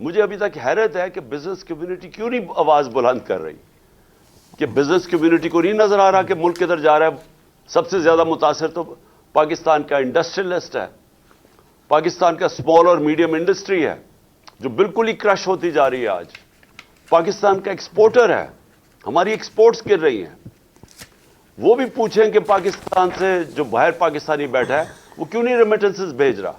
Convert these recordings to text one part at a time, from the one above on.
مجھے ابھی تک حیرت ہے کہ بزنس کمیونٹی کیوں نہیں آواز بلند کر رہی، کہ بزنس کمیونٹی کو نہیں نظر آ رہا کہ ملک کدھر جا رہا ہے. سب سے زیادہ متاثر تو پاکستان کا انڈسٹریلسٹ ہے، پاکستان کا اسمال اور میڈیم انڈسٹری ہے جو بالکل ہی کرش ہوتی جا رہی ہے. آج پاکستان کا ایکسپورٹر ہے، ہماری ایکسپورٹس گر رہی ہیں. وہ بھی پوچھیں کہ پاکستان سے جو باہر پاکستانی بیٹھا ہے وہ کیوں نہیں ریمیٹنسز بھیج رہا.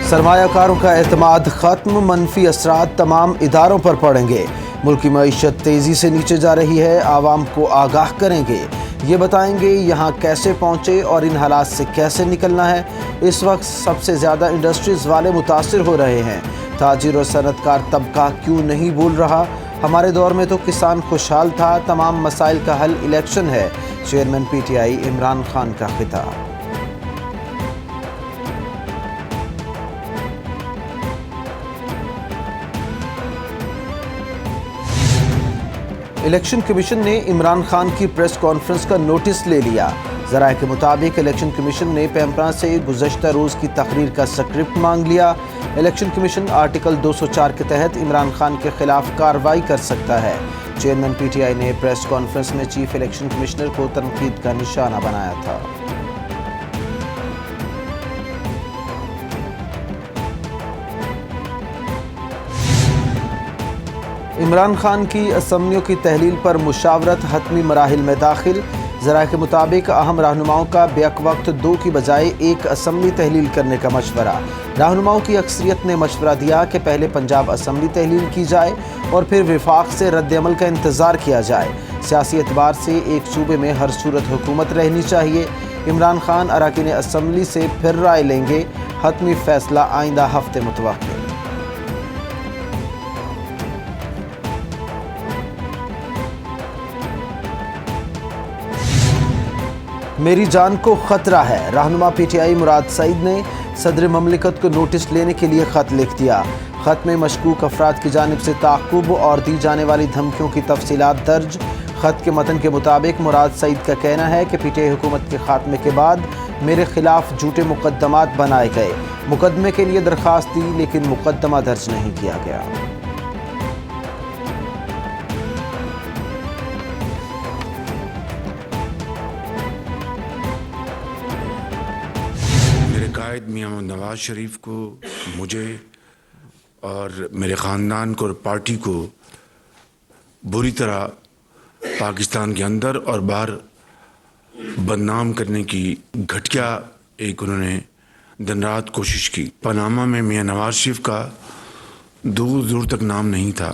سرمایہ کاروں کا اعتماد ختم، منفی اثرات تمام اداروں پر پڑیں گے. ملکی معیشت تیزی سے نیچے جا رہی ہے، عوام کو آگاہ کریں گے. یہ بتائیں گے یہاں کیسے پہنچے اور ان حالات سے کیسے نکلنا ہے. اس وقت سب سے زیادہ انڈسٹریز والے متاثر ہو رہے ہیں. تاجر اور صنعت کار طبقہ کیوں نہیں بول رہا؟ ہمارے دور میں تو کسان خوشحال تھا، تمام مسائل کا حل الیکشن ہے. Chairman P T I Imran Khan کا خطاب. الیکشن کمیشن نے عمران خان کی پریس کانفرنس کا نوٹس لے لیا. ذرائع کے مطابق الیکشن کمیشن نے پیمپرا سے گزشتہ روز کی تقریر کا سکرپٹ مانگ لیا. الیکشن کمیشن آرٹیکل 204 کے تحت عمران خان کے خلاف کارروائی کر سکتا ہے. چیئرمین پی ٹی آئی نے پریس کانفرنس میں چیف الیکشن کمشنر کو تنقید کا نشانہ بنایا تھا. عمران خان کی اسمبلیوں کی تحلیل پر مشاورت حتمی مراحل میں داخل. ذرائع کے مطابق اہم رہنماؤں کا بیک وقت 2 کی بجائے 1 اسمبلی تحلیل کرنے کا مشورہ. رہنماؤں کی اکثریت نے مشورہ دیا کہ پہلے پنجاب اسمبلی تحلیل کی جائے اور پھر وفاق سے رد عمل کا انتظار کیا جائے. سیاسی اعتبار سے ایک صوبے میں ہر صورت حکومت رہنی چاہیے. عمران خان اراکین اسمبلی سے پھر رائے لیں گے. حتمی فیصلہ آئندہ ہفتے متوقع. میری جان کو خطرہ ہے، رہنما پی ٹی آئی مراد سعید نے صدر مملکت کو نوٹس لینے کے لیے خط لکھ دیا. خط میں مشکوک افراد کی جانب سے تعاقب اور دی جانے والی دھمکیوں کی تفصیلات درج. خط کے متن کے مطابق مراد سعید کا کہنا ہے کہ پی ٹی آئی حکومت کے خاتمے کے بعد میرے خلاف جھوٹے مقدمات بنائے گئے. مقدمے کے لیے درخواست دی لیکن مقدمہ درج نہیں کیا گیا. قائد میاں نواز شریف کو، مجھے اور میرے خاندان کو اور پارٹی کو بری طرح پاکستان کے اندر اور باہر بدنام کرنے کی گھٹیا ایک انہوں نے دن رات کوشش کی. پاناما میں میاں نواز شریف کا دور دور تک نام نہیں تھا.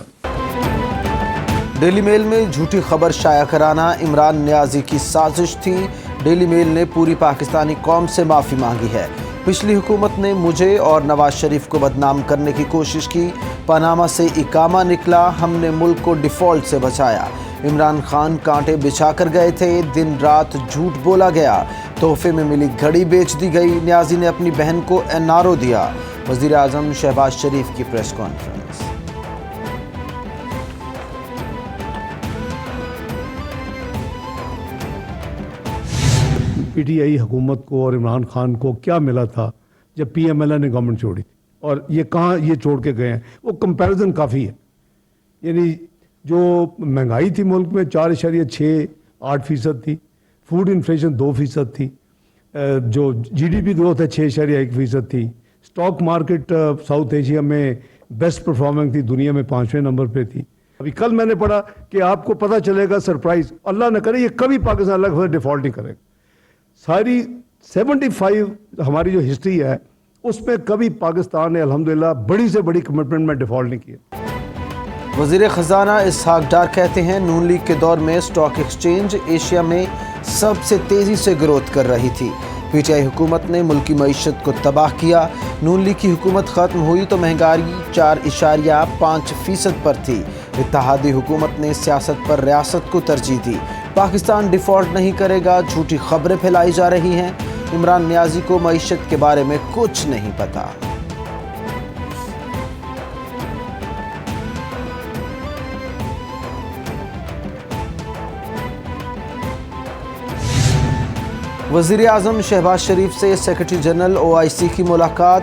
ڈیلی میل میں جھوٹی خبر شائع کرانا عمران نیازی کی سازش تھی. ڈیلی میل نے پوری پاکستانی قوم سے معافی مانگی ہے. پچھلی حکومت نے مجھے اور نواز شریف کو بدنام کرنے کی کوشش کی. پاناما سے اقامہ نکلا، ہم نے ملک کو ڈیفالٹ سے بچایا. عمران خان کانٹے بچھا کر گئے تھے، دن رات جھوٹ بولا گیا. تحفے میں ملی گھڑی بیچ دی گئی. نیازی نے اپنی بہن کو NRO دیا. وزیر اعظم شہباز شریف کی press conference. P T I حکومت کو اور عمران خان کو کیا ملا تھا جب پی ایم ایل نے گورنمنٹ چھوڑی تھی، اور یہ کہاں یہ چھوڑ کے گئے ہیں؟ وہ کمپیریزن کافی ہے. یعنی جو مہنگائی تھی ملک میں 4.68% تھی، فوڈ انفلیشن 2% تھی، جو GDP گروتھ ہے 6.1% تھی. اسٹاک مارکیٹ ساؤتھ ایشیا میں بیسٹ پرفارمنگ تھی، دنیا میں 5ویں نمبر پہ تھی. ابھی کل میں نے پڑھا کہ آپ کو پتہ چلے گا سرپرائز، اللہ نہ کرے یہ کبھی پاکستان اللہ ڈیفالٹ نہیں کرے گا. ساری 75 ہماری جو ہسٹری ہے اس میں کبھی پاکستان نے الحمدللہ بڑی سے بڑی کمٹمنٹ میں ڈیفالٹ نہیں کیا. وزیر خزانہ اسحاق ڈار کہتے ہیں نون لیگ کے دور میں اسٹاک ایکسچینج ایشیا میں سب سے تیزی سے گروتھ کر رہی تھی. پی ٹی آئی حکومت نے ملکی معیشت کو تباہ کیا. نون لیگ کی حکومت ختم ہوئی تو مہنگائی 4.5% پر تھی. اتحادی حکومت نے سیاست پر ریاست کو ترجیح دی. پاکستان ڈیفالٹ نہیں کرے گا، جھوٹی خبریں پھیلائی جا رہی ہیں. عمران نیازی کو معیشت کے بارے میں کچھ نہیں پتا. وزیر اعظم شہباز شریف سے سیکرٹری جنرل OIC کی ملاقات.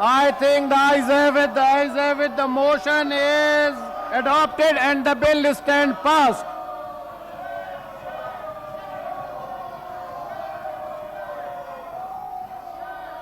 I think the ayes have it, the ayes have it. The motion is adopted and the bill stand passed.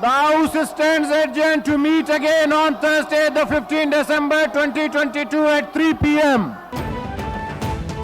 The House stands adjourned to meet again on Thursday, the 15th December 2022 at 3 p.m.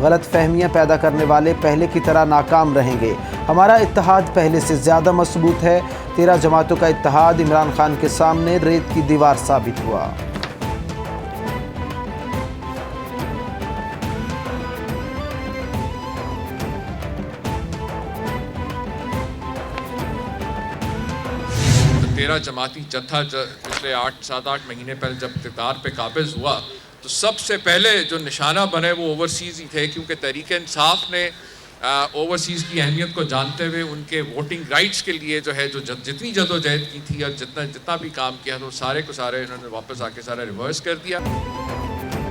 غلط فہمیاں پیدا کرنے والے پہلے کی طرح ناکام رہیں گے۔ ہمارا اتحاد پہلے سے زیادہ مضبوط ہے۔ 13 جماعتوں کا اتحاد عمران خان کے سامنے ریت کی دیوار ثابت ہوا۔ تیرہ جماعتی جتھا پچھلے 7-8 مہینے پہلے جب اقتدار پہ قابض ہوا تو سب سے پہلے جو نشانہ بنے وہ اوورسیز ہی تھے، کیونکہ تحریک انصاف نے اوورسیز کی اہمیت کو جانتے ہوئے ان کے ووٹنگ رائٹس کے لیے جو ہے جتنی جدوجہد کی تھی اور جتنا بھی کام کیا تو سارے کو سارے انہوں نے واپس آ کے سارا ریورس کر دیا۔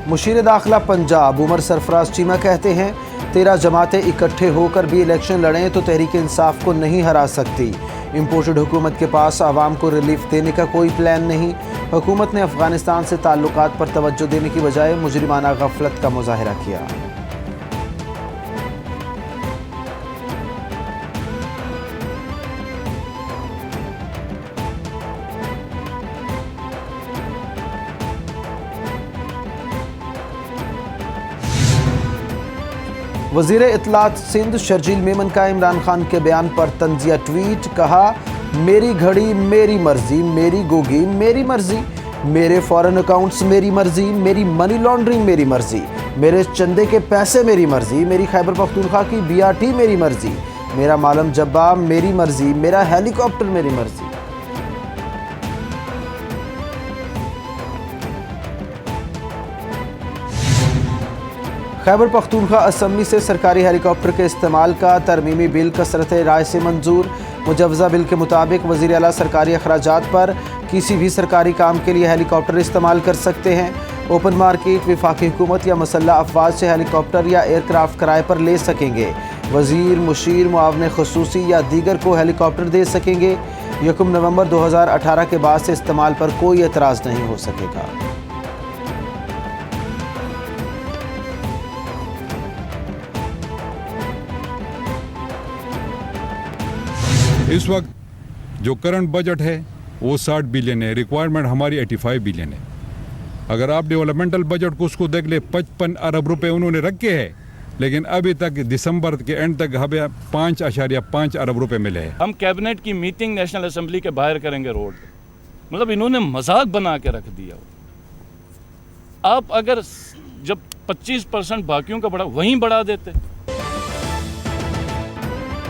مشیر داخلہ پنجاب عمر سرفراز چیمہ کہتے ہیں 13 جماعتیں اکٹھے ہو کر بھی الیکشن لڑیں تو تحریک انصاف کو نہیں ہرا سکتی۔ امپورٹڈ حکومت کے پاس عوام کو ریلیف دینے کا کوئی پلان نہیں۔ حکومت نے افغانستان سے تعلقات پر توجہ دینے کی بجائے مجرمانہ غفلت کا مظاہرہ کیا۔ وزیر اطلاعات سندھ شرجیل میمن کا عمران خان کے بیان پر طنزیہ ٹویٹ، کہا میری گھڑی میری مرضی، میری گوگی میری مرضی، میرے فورن اکاؤنٹس میری مرضی، میری منی لانڈرنگ میری مرضی، میرے چندے کے پیسے میری مرضی، میری خیبر پختونخوا کی BRT میری مرضی، میرا مالم جبہ میری مرضی، میرا ہیلی کاپٹر میری مرضی۔ خیبر پختونخوا اسمبلی سے سرکاری ہیلی کاپٹر کے استعمال کا ترمیمی بل کثرت رائے سے منظور۔ مجوزہ بل کے مطابق وزیر اعلیٰ سرکاری اخراجات پر کسی بھی سرکاری کام کے لیے ہیلی کاپٹر استعمال کر سکتے ہیں۔ اوپن مارکیٹ وفاقی حکومت یا مسلح افواج سے ہیلی کاپٹر یا ایئر کرافٹ کرائے پر لے سکیں گے۔ وزیر، مشیر، معاون خصوصی یا دیگر کو ہیلی کاپٹر دے سکیں گے۔ 1 نومبر 2018 کے بعد سے استعمال پر کوئی اعتراض نہیں ہو سکے گا۔ اس وقت جو کرنٹ بجٹ ہے وہ 60 بلین ہے، ریکوائرمنٹ ہماری 85 بلین ہے۔ اگر آپ ڈیولپمنٹل بجٹ کو اس کو دیکھ لیں 55 ارب روپے انہوں نے رکھے ہیں، لیکن ابھی تک دسمبر کے اینڈ تک ہمیں 5.5 ارب روپے ملے ہیں۔ ہم کیبنٹ کی میٹنگ نیشنل اسمبلی کے باہر کریں گے روڈ پہ، مطلب انہوں نے مذاق بنا کے رکھ دیا۔ آپ اگر جب 25% باقیوں کا بڑھا وہیں بڑھا دیتے۔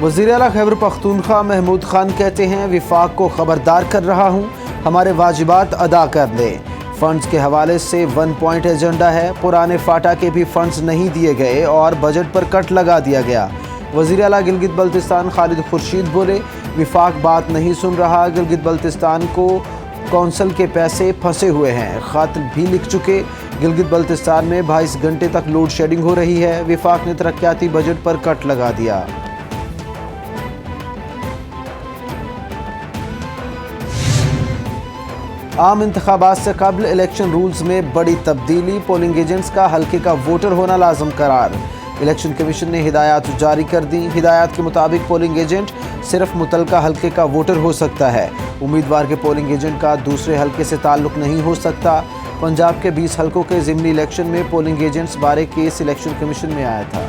وزیر اعلیٰ خیبر پختونخوا محمود خان کہتے ہیں وفاق کو خبردار کر رہا ہوں، ہمارے واجبات ادا کر دیں۔ فنڈز کے حوالے سے 1 پوائنٹ ایجنڈا ہے، پرانے فاٹا کے بھی فنڈز نہیں دیے گئے اور بجٹ پر کٹ لگا دیا گیا۔ وزیر اعلیٰ گلگت بلتستان خالد خورشید بولے وفاق بات نہیں سن رہا، گلگت بلتستان کو کونسل کے پیسے پھنسے ہوئے ہیں، خط بھی لکھ چکے۔ گلگت بلتستان میں 22 گھنٹے تک لوڈ شیڈنگ ہو رہی ہے، وفاق نے ترقیاتی بجٹ پر کٹ لگا دیا۔ عام انتخابات سے قبل الیکشن رولز میں بڑی تبدیلی، پولنگ ایجنٹس کا حلقے کا ووٹر ہونا لازم قرار۔ الیکشن کمیشن نے ہدایات جاری کر دیں۔ ہدایات کے مطابق پولنگ ایجنٹ صرف متعلقہ حلقے کا ووٹر ہو سکتا ہے، امیدوار کے پولنگ ایجنٹ کا دوسرے حلقے سے تعلق نہیں ہو سکتا۔ پنجاب کے 20 حلقوں کے ضمنی الیکشن میں پولنگ ایجنٹس بارے کیس الیکشن کمیشن میں آیا تھا۔